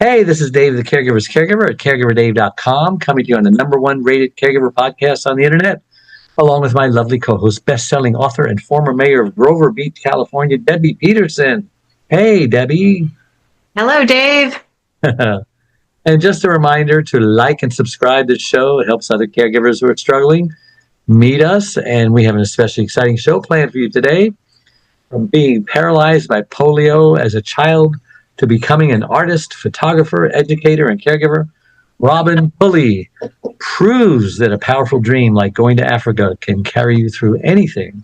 Hey, this is Dave, the Caregiver's Caregiver at caregiverdave.com, coming to you on the number one rated caregiver podcast on the internet, along with my lovely co-host, best-selling author and former mayor of Grover Beach, California, Debbie Peterson. Hey, Debbie. Hello, Dave. And just a reminder to like and subscribe to the show. It helps other caregivers who are struggling meet us, and we have an especially exciting show planned for you today. From being paralyzed by polio as a child to becoming an artist, photographer, educator, and caregiver, Robin Pulley proves that a powerful dream like going to Africa can carry you through anything.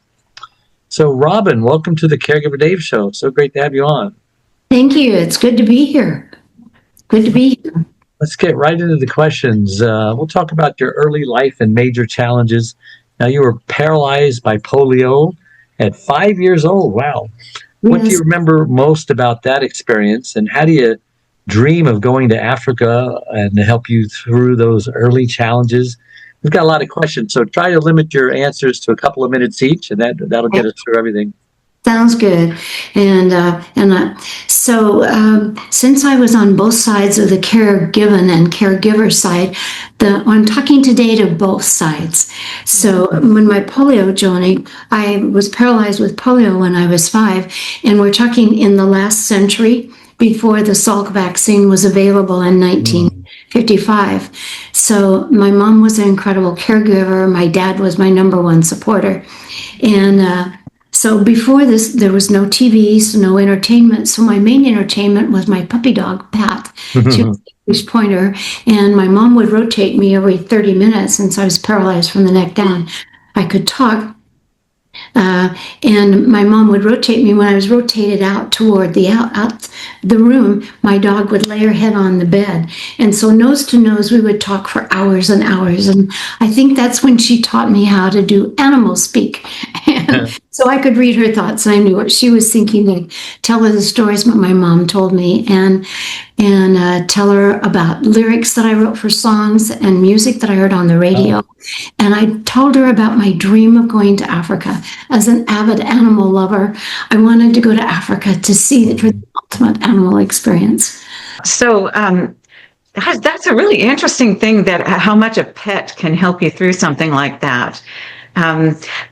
So, Robin, welcome to the Caregiver Dave Show. So great to have you on. Thank you. It's good to be here. Good to be here. Let's get right into the questions. We'll talk about your early life and major challenges. Now, you were paralyzed by polio at 5 years old. Wow. What do you remember most about that experience, and how do you dream of going to Africa and to help you through those early challenges? We've got a lot of questions, so try to limit your answers to a couple of minutes each, and that'll get us through everything. Sounds good. So since I was on both sides of the caregiven and caregiver side, I'm talking today to both sides. So when my polio journey, I was paralyzed with polio when I was 5, and we're talking in the last century before the Salk vaccine was available in 1955. So my mom was an incredible caregiver. My dad was my number one supporter. And so before this, there was no TVs, no entertainment. So my main entertainment was my puppy dog, Pat. She was an English pointer, and my mom would rotate me every 30 minutes since I was paralyzed from the neck down. I could talk, and my mom would rotate me. When I was rotated out toward out the room, my dog would lay her head on the bed. And so nose to nose, we would talk for hours and hours. And I think that's when she taught me how to do animal speak. So I could read her thoughts, and I knew what she was thinking, and tell her the stories what my mom told me, and tell her about lyrics that I wrote for songs and music that I heard on the radio. And I told her about my dream of going to Africa. As an avid animal lover, I wanted to go to Africa to see the ultimate animal experience. So that's a really interesting thing, that how much a pet can help you through something like that.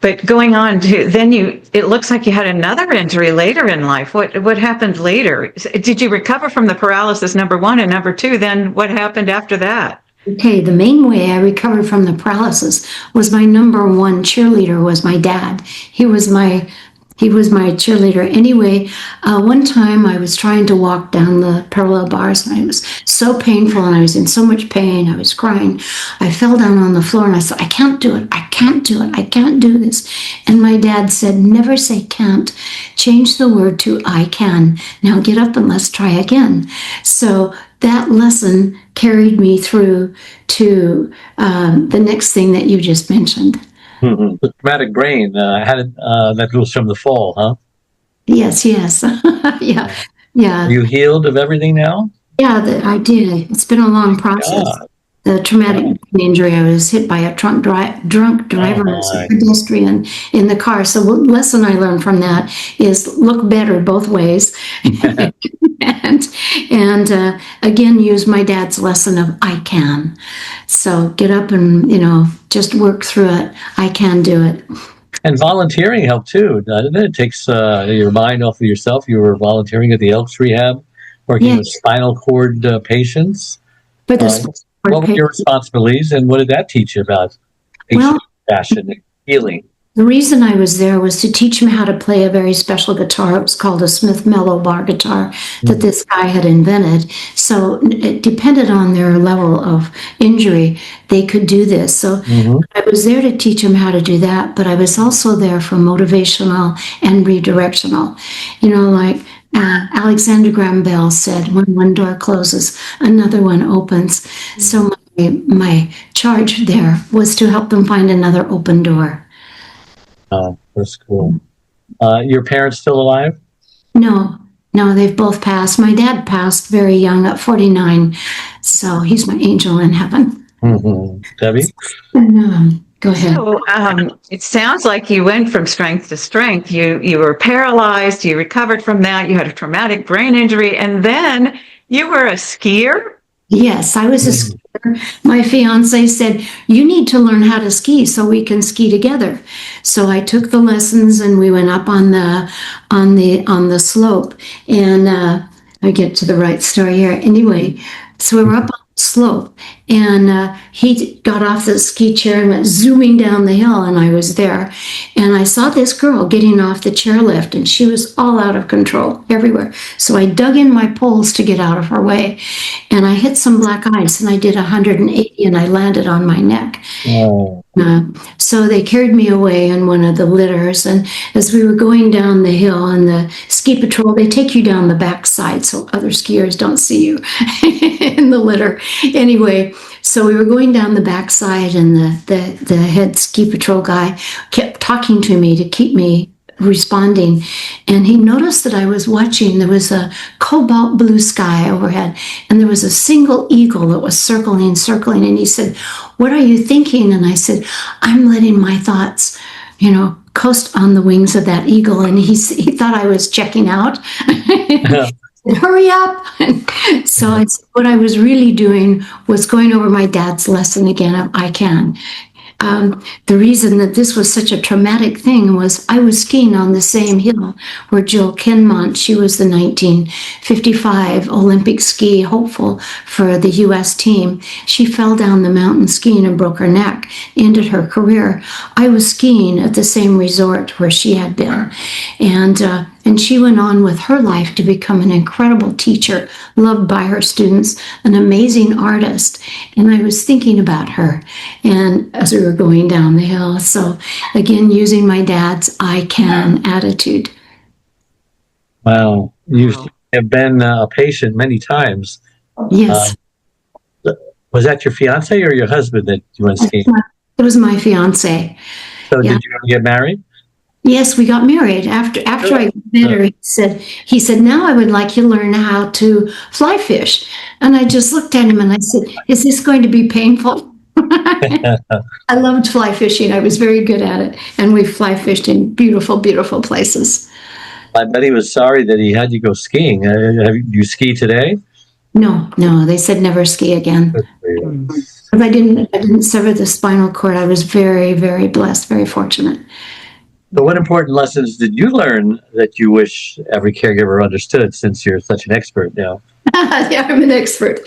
But going on to then, it looks like you had another injury later in life. What happened later? Did you recover from the paralysis, number one, and number two? Then what happened after that? Okay, the main way I recovered from the paralysis was my number one cheerleader was my dad. He was my cheerleader. Anyway, one time I was trying to walk down the parallel bars, and it was so painful, and I was in so much pain. I was crying. I fell down on the floor, and I said, I can't do it. I can't do it. I can't do this. And my dad said, never say can't. Change the word to I can. Now get up and let's try again. So that lesson carried me through to the next thing that you just mentioned. The traumatic brain, that was from the fall, huh? Yes. Yeah. You healed of everything now? Yeah, I did. It's been a long process. God. The traumatic injury, I was hit by a drunk driver as a pedestrian in the car. So the lesson I learned from that is look better both ways. and again, use my dad's lesson of I can. So get up and, just work through it. I can do it. And volunteering helped too, doesn't it? It takes your mind off of yourself. You were volunteering at the Elks Rehab, working with spinal cord patients. For the what were your responsibilities, and what did that teach you about patient compassion and healing? The reason I was there was to teach him how to play a very special guitar. It was called a Smith Mellow Bar guitar that this guy had invented. So it depended on their level of injury. They could do this. So I was there to teach him how to do that, but I was also there for motivational and redirectional. Like Alexander Graham Bell said, when one door closes, another one opens. So my charge there was to help them find another open door. Oh, that's cool. Your parents still alive? No, they've both passed. My dad passed very young at 49, so he's my angel in heaven. Debbie? Go ahead. So it sounds like you went from strength to strength. You were paralyzed, you recovered from that, you had a traumatic brain injury, and then You were a skier? Yes, I was a skier. My fiance said, "You need to learn how to ski so we can ski together." So I took the lessons and we went up on the slope. And I get to the right story here. Anyway, so we were up on the slope, and he got off the ski chair and went zooming down the hill, and I was there. And I saw this girl getting off the chairlift, and she was all out of control everywhere. So I dug in my poles to get out of her way, and I hit some black ice, and I did 180, and I landed on my neck. Oh. So they carried me away in one of the litters, and as we were going down the hill, and the ski patrol, they take you down the backside so other skiers don't see you in the litter. Anyway, so we were going down the backside, and the head ski patrol guy kept talking to me to keep me responding, and he noticed that I was watching. There was a cobalt blue sky overhead, and there was a single eagle that was circling, and he said, "What are you thinking?" And I said, "I'm letting my thoughts, coast on the wings of that eagle." And he thought I was checking out. Hurry up. So I said, what I was really doing was going over my dad's lesson again of I can. The reason that this was such a traumatic thing was I was skiing on the same hill where Jill Kinmont, she was the 1955 Olympic ski hopeful for the U.S. team. She fell down the mountain skiing and broke her neck, ended her career. I was skiing at the same resort where she had been. And she went on with her life to become an incredible teacher, loved by her students, an amazing artist. And I was thinking about her and as we were going down the hill. So again, using my dad's I can attitude. Wow. You have been a patient many times. Yes. Was that your fiance or your husband that you went skiing? It was my fiance. So did you ever get married? Yes, we got married. After I met her, he said, "Now I would like you to learn how to fly fish." And I just looked at him and I said, "Is this going to be painful?" I loved fly fishing. I was very good at it. And we fly fished in beautiful, beautiful places. I bet he was sorry that he had you go skiing. You ski today? No, they said never ski again. But I didn't sever the spinal cord. I was very, very blessed, very fortunate. So what important lessons did you learn that you wish every caregiver understood, since you're such an expert now? Yeah, I'm an expert.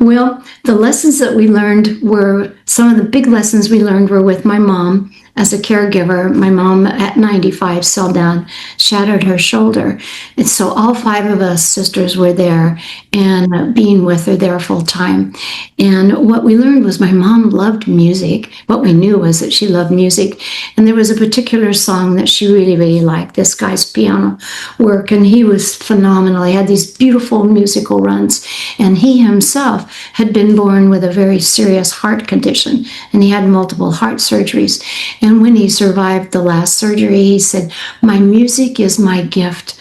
Well, the lessons that we learned were, some of the big lessons we learned were with my mom as a caregiver. My mom at 95 fell down, shattered her shoulder. And so all 5 of us sisters were there and being with her there full time. And what we learned was my mom loved music. What we knew was that she loved music. And there was a particular song that she really, really liked, this guy's piano work. And he was phenomenal. He had these beautiful musical runs. And he himself had been born with a very serious heart condition. And he had multiple heart surgeries. And when he survived the last surgery, he said, "My music is my gift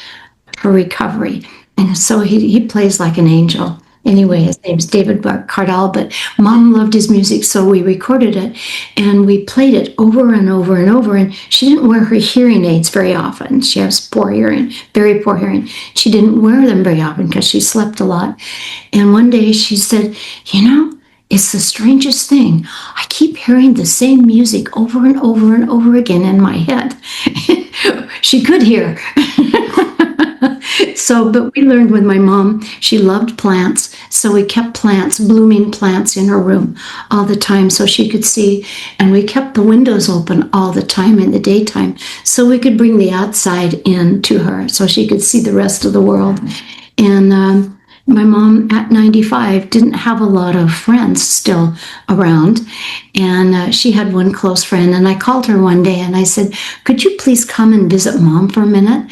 for recovery." And so he plays like an angel. Anyway, his name's David Cardall, but Mom loved his music, so we recorded it and we played it over and over and over. And she didn't wear her hearing aids very often. She has poor hearing, very poor hearing. She didn't wear them very often because she slept a lot. And one day she said, "It's the strangest thing. I keep hearing the same music over and over and over again in my head." She could hear. But we learned with my mom, she loved plants. So we kept plants, blooming plants in her room all the time so she could see. And we kept the windows open all the time in the daytime so we could bring the outside in to her so she could see the rest of the world. And my mom at 95 didn't have a lot of friends still around. And she had one close friend. And I called her one day and I said, "Could you please come and visit Mom for a minute?"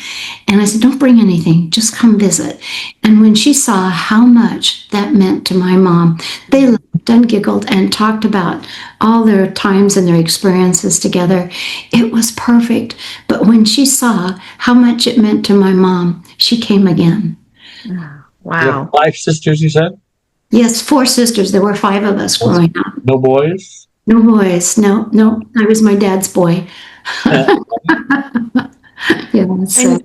And I said, "Don't bring anything, just come visit." And when she saw how much that meant to my mom, they laughed and giggled and talked about all their times and their experiences together. It was perfect. But when she saw how much it meant to my mom, she came again. Wow. You have 5 sisters, you said? Yes, 4 sisters. There were 5 of us growing up. No boys? No boys. No. I was my dad's boy. Yeah, so.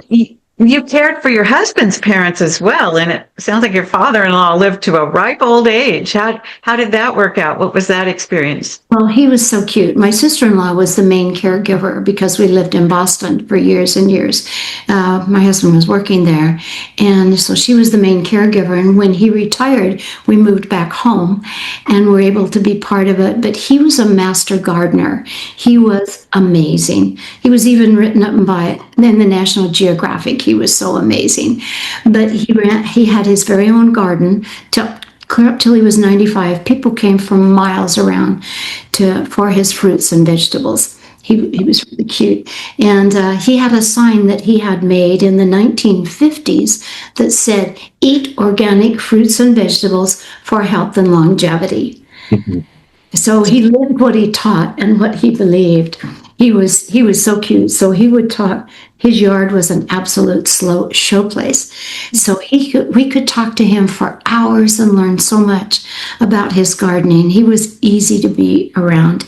And you cared for your husband's parents as well, and it sounds like your father-in-law lived to a ripe old age. How did that work out? What was that experience? Well, he was so cute. My sister-in-law was the main caregiver because we lived in Boston for years and years. My husband was working there, and so she was the main caregiver. And when he retired, we moved back home and were able to be part of it. But he was a master gardener. He was amazing. He was even written up in the National Geographic. He was so amazing. But he had his very own garden clear up till he was 95. People came from miles around for his fruits and vegetables. He was really cute. And he had a sign that he had made in the 1950s that said, "Eat organic fruits and vegetables for health and longevity." So he lived what he taught and what he believed. He was so cute. So he would talk. His yard was an absolute show place. So we could talk to him for hours and learn so much about his gardening. He was easy to be around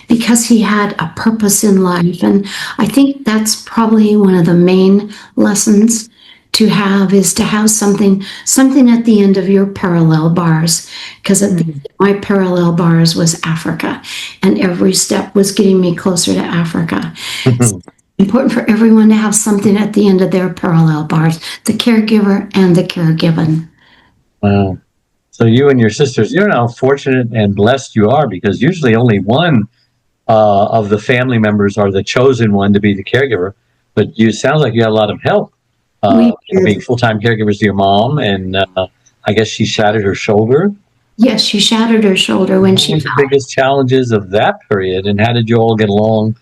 because he had a purpose in life. And I think that's probably one of the main lessons to have, is to have something at the end of your parallel bars, because my parallel bars was Africa, and every step was getting me closer to Africa. It's important for everyone to have something at the end of their parallel bars, the caregiver and the caregiven. Wow. So you and your sisters, you know how fortunate and blessed you are, because usually only one of the family members are the chosen one to be the caregiver. But you sounds like you had a lot of help. Being full-time caregivers to your mom, and I guess she shattered her shoulder. Yes, she shattered her shoulder when she fell. What were the biggest challenges of that period, and how did you all get along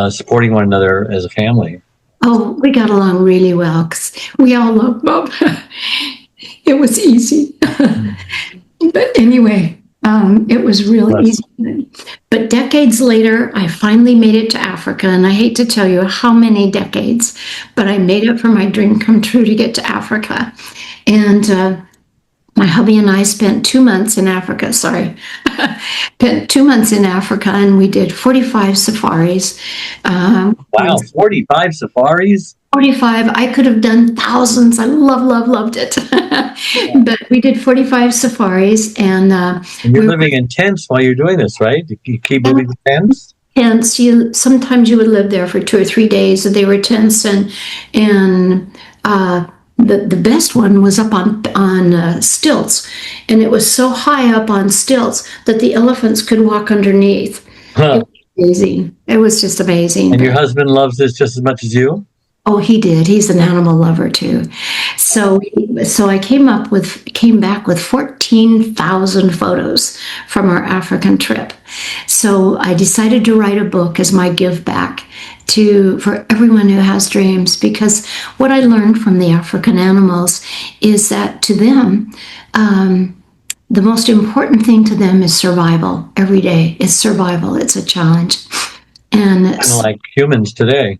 supporting one another as a family? Oh, we got along really well because we all loved Mom. It was easy. But anyway, it was really easy. But decades later, I finally made it to Africa, and I hate to tell you how many decades, but I made it for my dream come true to get to Africa. And my hubby and I spent 2 months in Africa. Spent 2 months in Africa, and we did 45 safaris. Wow, 45 safaris? 45. I could have done thousands. I loved it. But we did 45 safaris, and you're living in tents while you're doing this, right? You keep moving the tents? Tents. Sometimes you would live there for 2 or 3 days, and they were tents, and the best one was up on stilts, and it was so high up on stilts that the elephants could walk underneath. It was amazing. It was just amazing. And your husband loves this just as much as you? Oh, he did. He's an animal lover too. So I came back with 14,000 photos from our African trip. So I decided to write a book as my give back for everyone who has dreams, because what I learned from the African animals is that to them, the most important thing to them is survival. Every day is survival. It's a challenge. And kind of like humans today.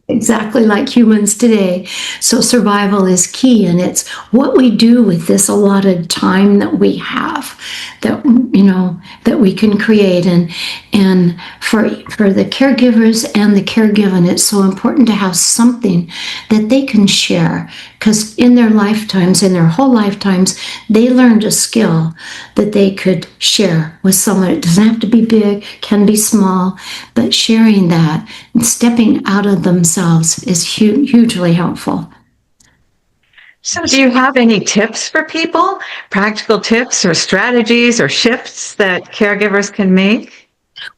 Exactly like humans today. So survival is key, and it's what we do with this allotted time that we have, that we can create. And for the caregivers and the caregiven, it's so important to have something that they can share, because in their whole lifetimes, they learned a skill that they could share with someone. It doesn't have to be big, can be small, but sharing that and stepping out of themselves is hugely helpful. So do you have any tips for people, practical tips or strategies or shifts that caregivers can make?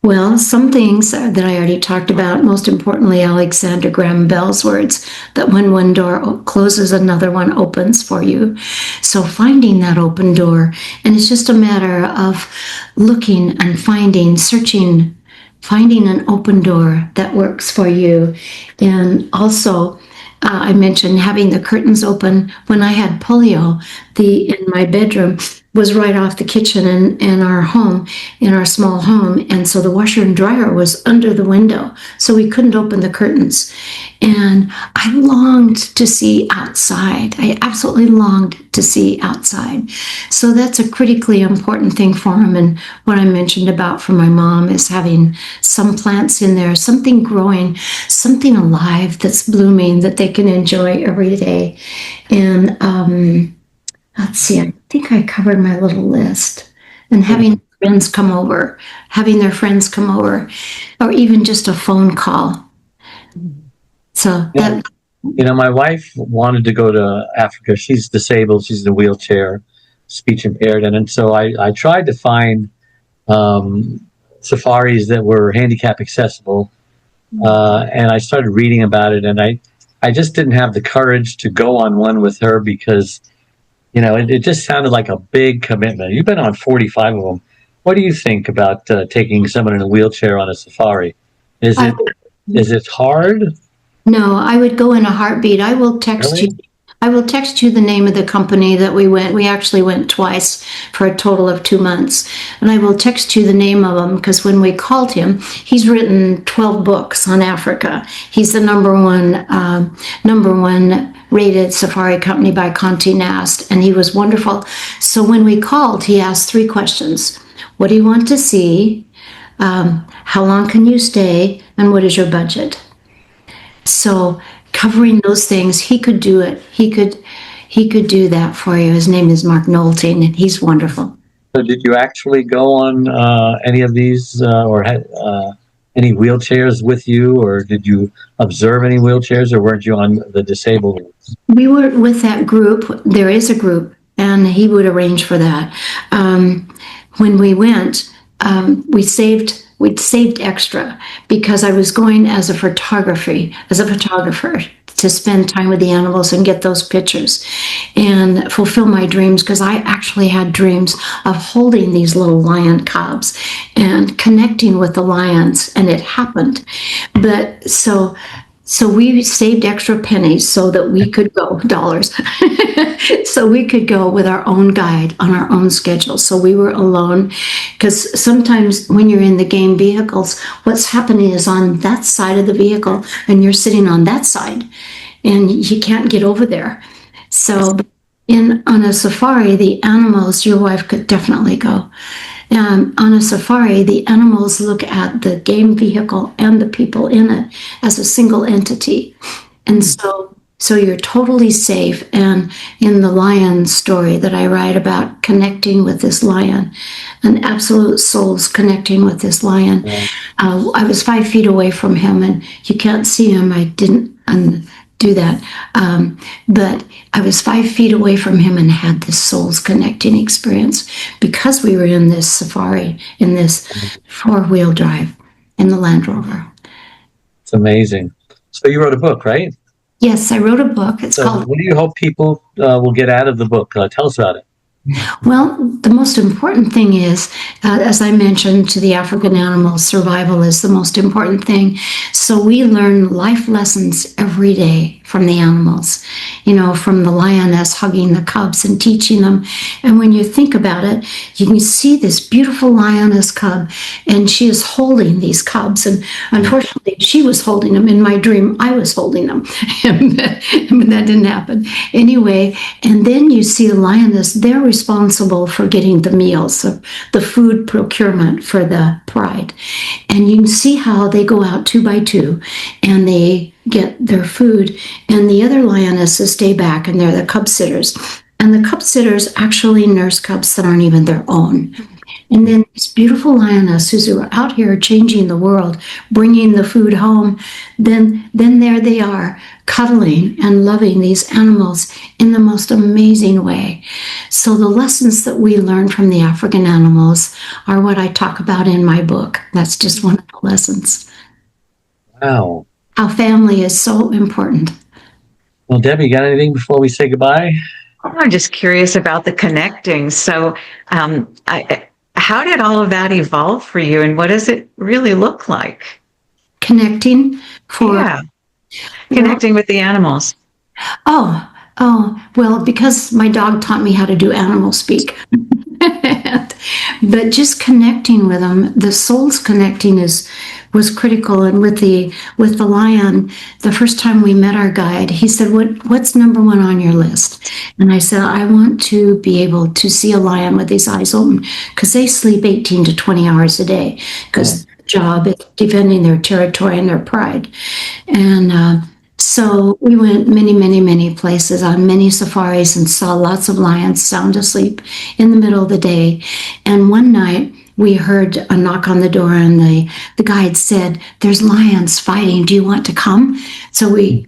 Well, some things that I already talked about, most importantly, Alexander Graham Bell's words, that when one door closes, another one opens for you. So finding that open door, and it's just a matter of looking and finding an open door that works for you. And also, I mentioned having the curtains open. When I had polio in my bedroom, was right off the kitchen in our home, in our small home. And so the washer and dryer was under the window. So we couldn't open the curtains. And I longed to see outside. I absolutely longed to see outside. So that's a critically important thing for him. And what I mentioned about for my mom is having some plants in there, something growing, something alive that's blooming that they can enjoy every day. And let's see, I think I covered my little list. And having friends come over, having their friends come over, or even just a phone call. So that. You know, my wife wanted to go to Africa. She's disabled. She's in a wheelchair, speech impaired. And so I tried to find safaris that were handicap accessible. And I started reading about it. And I just didn't have the courage to go on one with her because, you know, it just sounded like a big commitment. You've been on 45 of them. What do you think about taking someone in a wheelchair on a safari? Is it hard? No, I would go in a heartbeat. I will text you. I will text you the name of the company that we went. We actually went twice for a total of 2 months. And I will text you the name of him because when we called him, he's written 12 books on Africa. He's the number one rated safari company by Condé Nast, and he was wonderful. So when we called, he asked 3 questions. What do you want to see? How long can you stay? And what is your budget? So covering those things, he could do it. He could do that for you. His name is Mark Nolte, and he's wonderful. So did you actually go on any of these or had any wheelchairs with you, or did you observe any wheelchairs, or weren't you on the disabled ones? We were with that group. There is a group, and he would arrange for that. When we went, we'd saved extra because I was going as a photographer to spend time with the animals and get those pictures and fulfill my dreams, because I actually had dreams of holding these little lion cubs and connecting with the lions, and it happened. But so we saved extra pennies so that we could go, dollars, so we could go with our own guide on our own schedule. So we were alone, because sometimes when you're in the game vehicles, what's happening is on that side of the vehicle and you're sitting on that side and you can't get over there. So on a safari, the animals, your wife could definitely go. On a safari, the animals look at the game vehicle and the people in it as a single entity. And so you're totally safe. And in the lion story that I write about connecting with this lion, an absolute soul's connecting with this lion. Yeah. I was 5 feet away from him, and you can't see him. I didn't do that. But I was 5 feet away from him and had this soul's connecting experience because we were in this safari, in this 4-wheel drive in the Land Rover. It's amazing. So you wrote a book, right? Yes, I wrote a book. It's called... What do you hope people will get out of the book? Tell us about it. Well, the most important thing is, as I mentioned, to the African animals, survival is the most important thing. So we learn life lessons every day from the animals, you know, from the lioness hugging the cubs and teaching them. And when you think about it, you can see this beautiful lioness cub, and she is holding these cubs. And unfortunately, she was holding them. In my dream, I was holding them. But that didn't happen. Anyway, and then you see the lioness, they're responsible for getting the meals, the food procurement for the pride. And you can see how they go out 2 by 2 and they get their food, and the other lionesses stay back, and they're the cub sitters. And the cub sitters actually nurse cubs that aren't even their own. And then these beautiful lionesses who are out here changing the world, bringing the food home, then there they are, cuddling and loving these animals in the most amazing way. So the lessons that we learn from the African animals are what I talk about in my book. That's just one of the lessons. Wow. How family is so important. Well, Debbie, got anything before we say goodbye? I'm just curious about the connecting. So how did all of that evolve for you, and what does it really look like? Connecting connecting with the animals. Oh, well, because my dog taught me how to do animal speak. but just connecting with them, the soul's connecting was critical. And with the lion, the first time we met our guide, he said, what's number one on your list? And I said, I want to be able to see a lion with his eyes open, because they sleep 18 to 20 hours a day, because their job is defending their territory and their pride. And so we went many places on many safaris and saw lots of lions sound asleep in the middle of the day. And one night we heard a knock on the door, and the guide said, there's lions fighting. Do you want to come? So we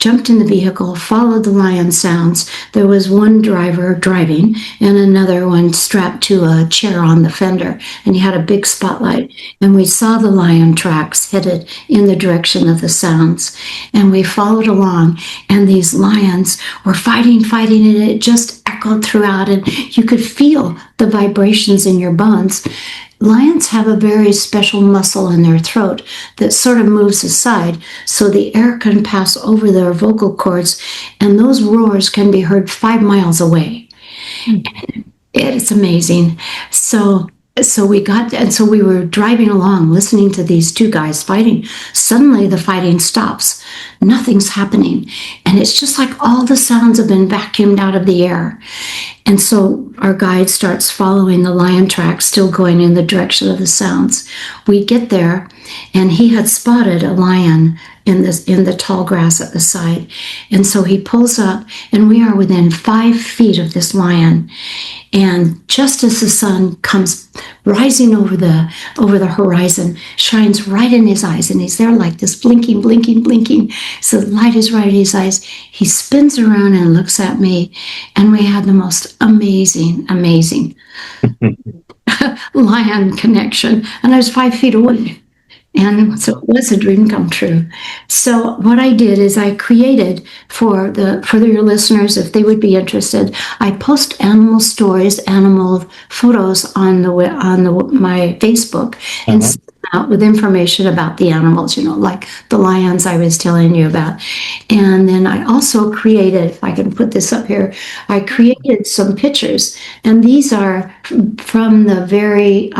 jumped in the vehicle, followed the lion sounds. There was one driver driving and another one strapped to a chair on the fender, and he had a big spotlight. And we saw the lion tracks headed in the direction of the sounds. And we followed along, and these lions were fighting, and it just echoed throughout, and you could feel the vibrations in your bones. Lions have a very special muscle in their throat that sort of moves aside so the air can pass over their vocal cords, and those roars can be heard 5 miles away. It's amazing. So we were driving along, listening to these two guys fighting. Suddenly the fighting stops. Nothing's happening. And it's just like all the sounds have been vacuumed out of the air. And so our guide starts following the lion track, still going in the direction of the sounds. We get there, and he had spotted a lion in the tall grass at the side. And so he pulls up, and we are within 5 feet of this lion. And just as the sun comes rising over the horizon, shines right in his eyes, and he's there like this, blinking. So the light is right in his eyes. He spins around and looks at me, and we had the most amazing lion connection. And I was 5 feet away. And so it was a dream come true. So what I did is I created for your listeners, if they would be interested, I post animal stories, animal photos on my Facebook, and send out with information about the animals, like the lions I was telling you about. And then I also created, if I can put this up here, I created some pictures, and these are from the very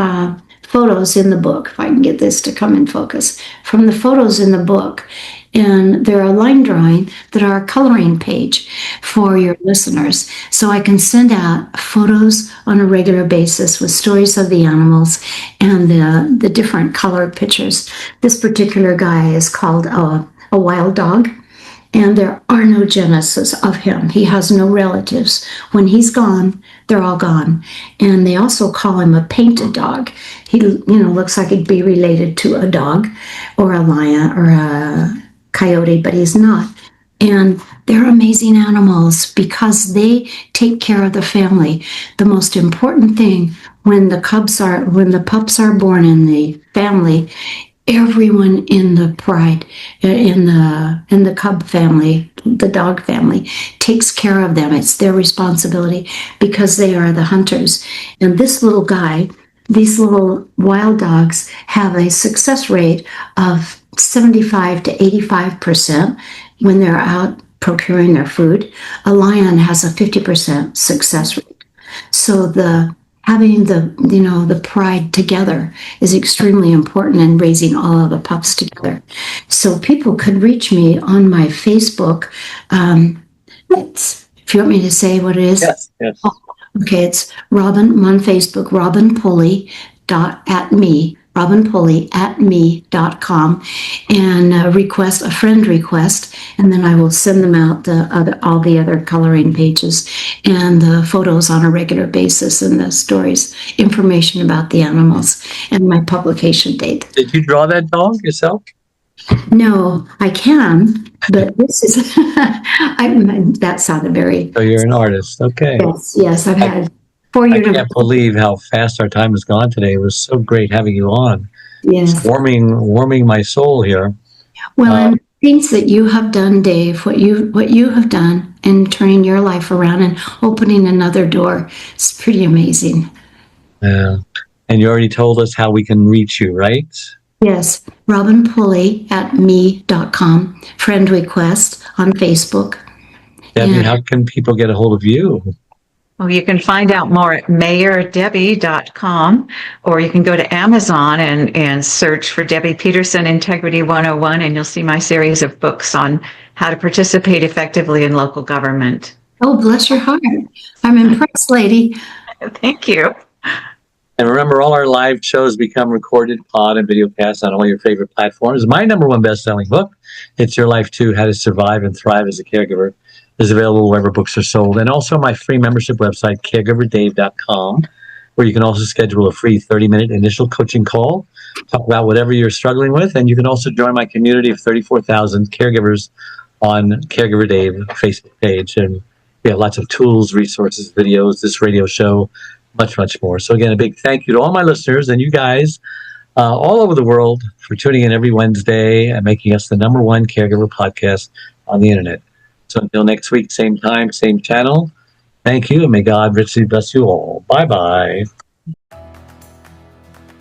photos in the book, if I can get this to come in focus, from the photos in the book. And they're a line drawing that are a coloring page for your listeners. So I can send out photos on a regular basis with stories of the animals and the different colored pictures. This particular guy is called a wild dog. And there are no genesis of him. He has no relatives. When he's gone, they're all gone. And they also call him a painted dog. He, looks like he'd be related to a dog or a lion or a coyote, but he's not. And they're amazing animals because they take care of the family. The most important thing when the pups are born in the family, everyone in the pride, in the cub family, the dog family, takes care of them. It's their responsibility because they are the hunters. And this little guy, these little wild dogs have a success rate of 75 to 85% when they're out procuring their food. A lion has a 50% success rate. So having the pride together is extremely important in raising all of the pups together. So people could reach me on my Facebook. If you want me to say what it is. Yes. Oh, okay, it's Robin on Facebook, Robin Pulley robinpulley@me.com, and request a friend request, and then I will send them out all the other coloring pages and the photos on a regular basis, and the stories, information about the animals, and my publication date. Did you draw that dog yourself? No, I can, but this is that sounded very. So you're an artist, okay? Yes, I've had 4 years. I can't believe how fast our time has gone today. It was so great having you on. Yes. It's warming my soul here. Well, and things that you have done, Dave, what you have done in turning your life around and opening another door, is pretty amazing. And you already told us how we can reach you, right? Yes, robinpulley@me.com, friend request on Facebook. Debbie, how can people get a hold of you? Well, you can find out more at mayordebbie.com, or you can go to Amazon and search for Debbie Peterson Integrity 101, and you'll see my series of books on how to participate effectively in local government. Oh, bless your heart. I'm impressed, lady. Thank you. And remember, all our live shows become recorded pod and video casts on all your favorite platforms. My number one best-selling book, It's Your Life Too, How to Survive and Thrive as a Caregiver, is available wherever books are sold. And also my free membership website, caregiverdave.com, where you can also schedule a free 30-minute initial coaching call, talk about whatever you're struggling with. And you can also join my community of 34,000 caregivers on Caregiver Dave Facebook page. And we have lots of tools, resources, videos, this radio show, much, much more. So again, a big thank you to all my listeners and you guys all over the world for tuning in every Wednesday and making us the number one caregiver podcast on the internet. So until next week, same time, same channel. Thank you, and may God richly bless you all. Bye-bye.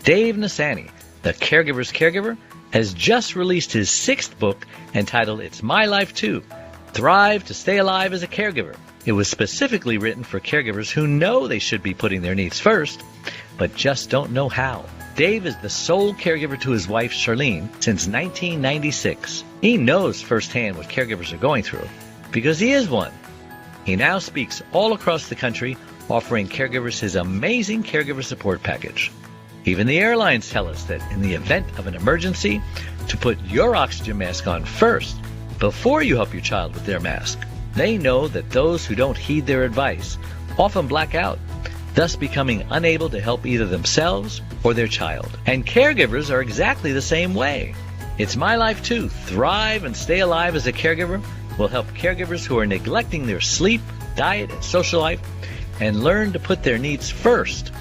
Dave Nasani, the Caregiver's Caregiver, has just released his 6th book entitled It's My Life Too, Thrive to Stay Alive as a Caregiver. It was specifically written for caregivers who know they should be putting their needs first, but just don't know how. Dave is the sole caregiver to his wife, Charlene, since 1996. He knows firsthand what caregivers are going through, because he is one. He now speaks all across the country, offering caregivers his amazing caregiver support package. Even the airlines tell us that in the event of an emergency, to put your oxygen mask on first, before you help your child with their mask. They know that those who don't heed their advice often black out, thus becoming unable to help either themselves or their child. And caregivers are exactly the same way. It's My Life Too, Thrive and Stay Alive as a Caregiver will help caregivers who are neglecting their sleep, diet, and social life and learn to put their needs first.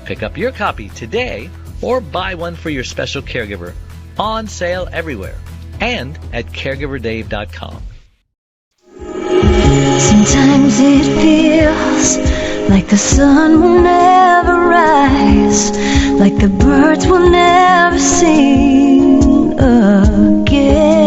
Pick up your copy today or buy one for your special caregiver, on sale everywhere and at caregiverdave.com. Sometimes it feels like the sun will never rise, like the birds will never sing again.